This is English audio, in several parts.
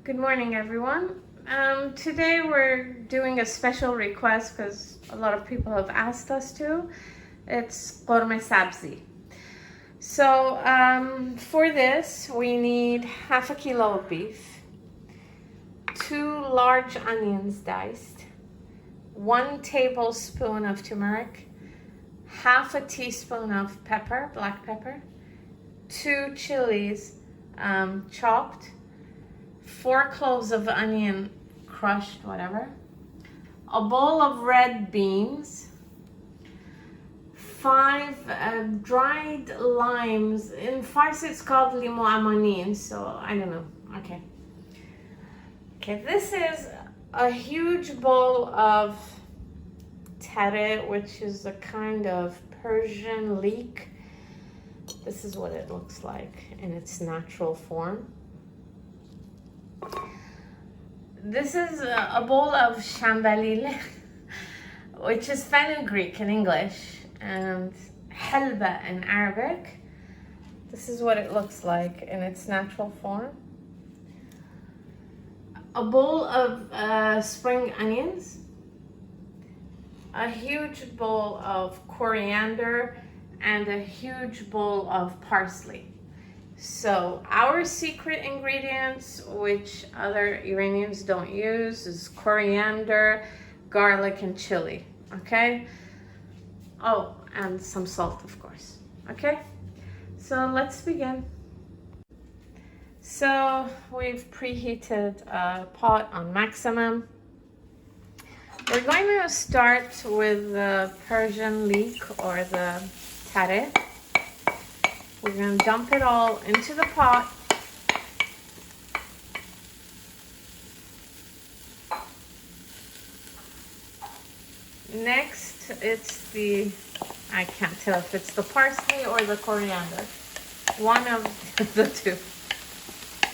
Good morning, everyone. Today we're doing a special request because a lot of people have asked us to. It's Ghormeh Sabzi. So for this, we need half a kilo of beef, 2 large onions diced, 1 tablespoon of turmeric, half a teaspoon of pepper, black pepper, 2 chilies chopped, 4 cloves of onion crushed, whatever, a bowl of red beans, 5 dried limes. In Farsi it's called limu amanin, so I don't know. Okay, this is a huge bowl of tare, which is a kind of Persian leek. This is what it looks like in its natural form. This is a bowl of shambalile, which is fenugreek in English, and halba in Arabic. This is what it looks like in its natural form. A bowl of spring onions, a huge bowl of coriander, and a huge bowl of parsley. So our secret ingredients, which other Iranians don't use, is coriander, garlic, and chili. Okay? Oh, and some salt, of course. Okay? So let's begin. So we've preheated a pot on maximum. We're going to start with the Persian leek or the tare. We're going to dump it all into the pot. Next, it's the, I can't tell if it's the parsley or the coriander. One of the two.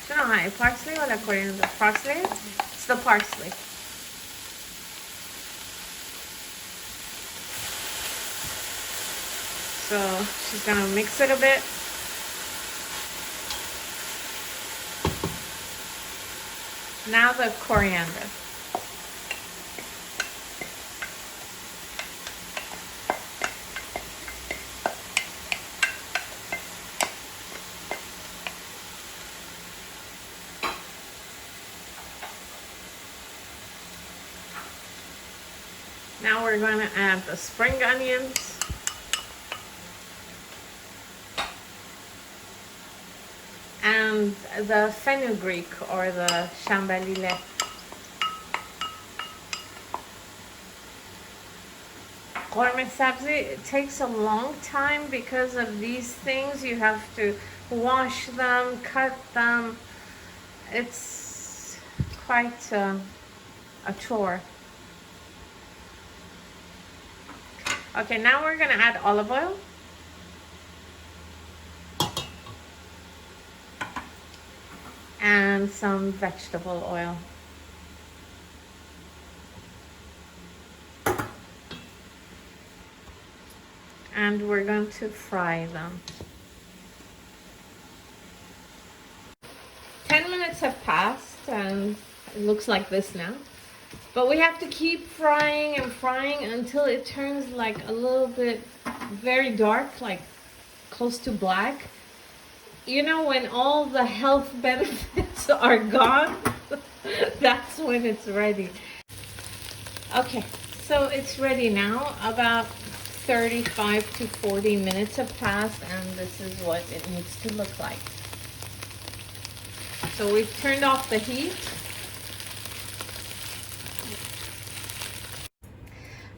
No, hi, parsley or the coriander? Parsley? It's the parsley. So she's gonna mix it a bit. Now the coriander. Now we're going to add the spring onions. And the fenugreek or the shambalile. Ghormeh Sabzi, it takes a long time because of these things. You have to wash them, cut them. It's quite a chore. Okay, now we're gonna add olive oil. And some vegetable oil. And we're going to fry them. 10 minutes have passed and it looks like this now. But we have to keep frying and frying until it turns like a little bit very dark, like close to black. You know, when all the health benefits are gone, that's when it's ready. Okay, so it's ready now. About 35 to 40 minutes have passed, and this is what it needs to look like. So we've turned off the heat.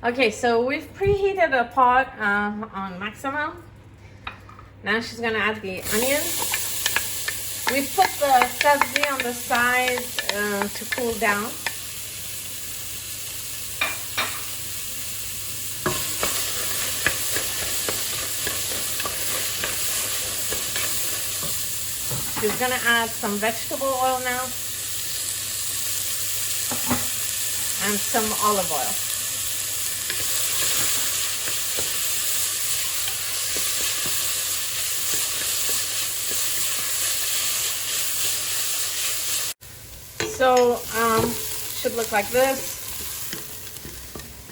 Okay, so we've preheated the pot on maximum. Now she's gonna add the onions. We put the sabzi on the side to cool down. She's gonna add some vegetable oil now and some olive oil. So should look like this.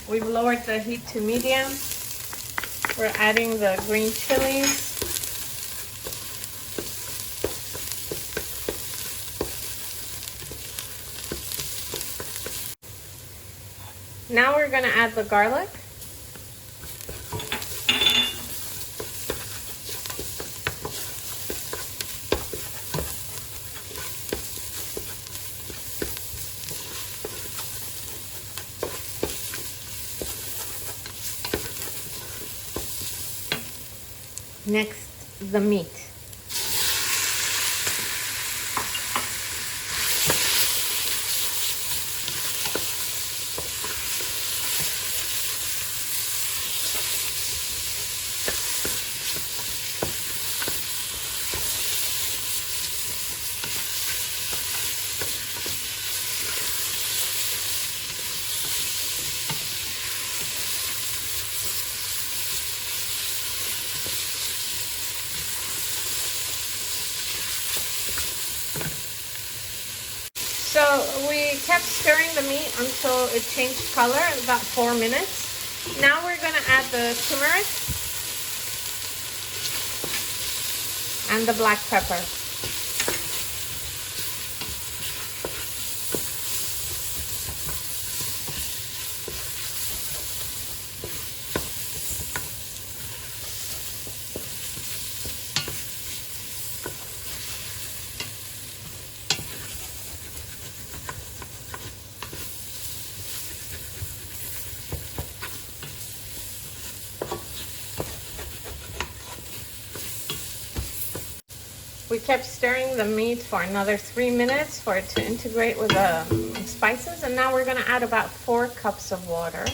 We've lowered the heat to medium. We're adding the green chilies. Now we're going to add the garlic. Next, the meat. So we kept stirring the meat until it changed color, about 4 minutes. Now we're going to add the turmeric and the black pepper. We kept stirring the meat for another 3 minutes for it to integrate with the spices. And now we're going to add about 4 cups of water.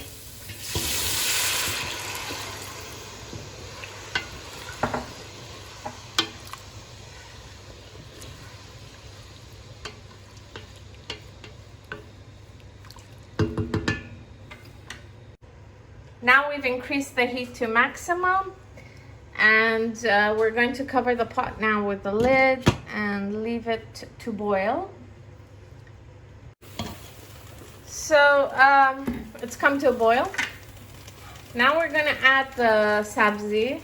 Now we've increased the heat to maximum. And we're going to cover the pot now with the lid and leave it to boil. So it's come to a boil. Now we're going to add the sabzi.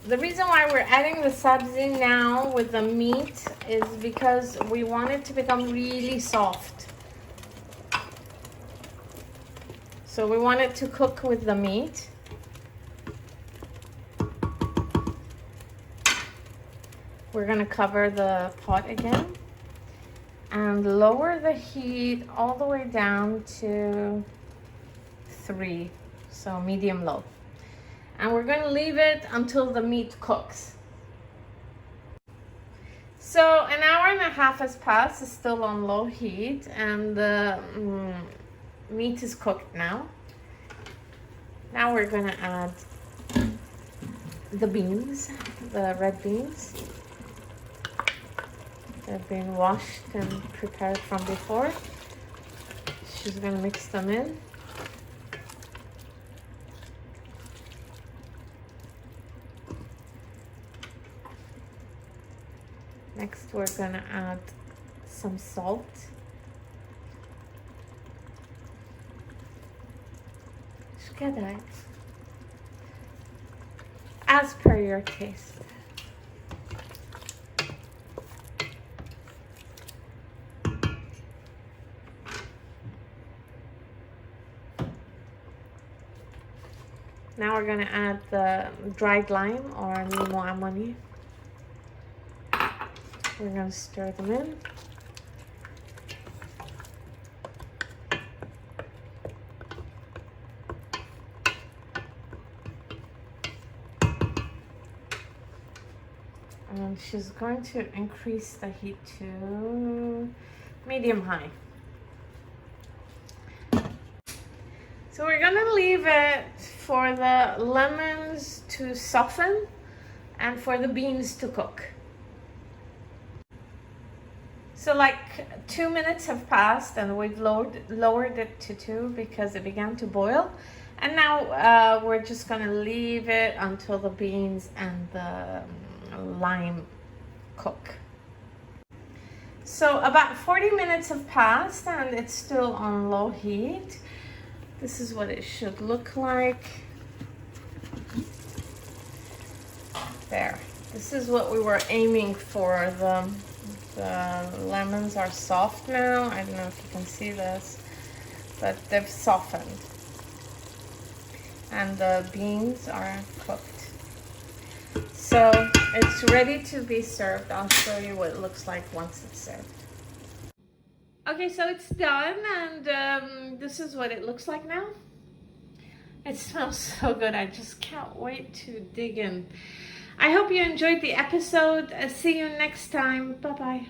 The reason why we're adding the sabzi now with the meat is because we want it to become really soft. So we want it to cook with the meat. We're going to cover the pot again and lower the heat all the way down to 3, so medium low. And we're going to leave it until the meat cooks. So an hour and a half has passed, it's still on low heat, and the meat is cooked now. Now we're going to add the beans, the red beans. They've been washed and prepared from before. She's going to mix them in. Next, we're going to add some salt. As per your taste. Now we're going to add the dried lime or limo amani. We're going to stir them in. And she's going to increase the heat to medium high. So we're gonna leave it for the lemons to soften and for the beans to cook. So like 2 minutes have passed and we've lowered it to 2 because it began to boil. And now we're just gonna leave it until the beans and the lime cook. So about 40 minutes have passed and it's still on low heat. This is what it should look like. There. This is what we were aiming for. The lemons are soft now. I don't know if you can see this, but they've softened. And the beans are cooked. So it's ready to be served. I'll show you what it looks like once it's served. Okay, so it's done, and this is what it looks like now. It smells so good. I just can't wait to dig in. I hope you enjoyed the episode. See you next time. Bye-bye.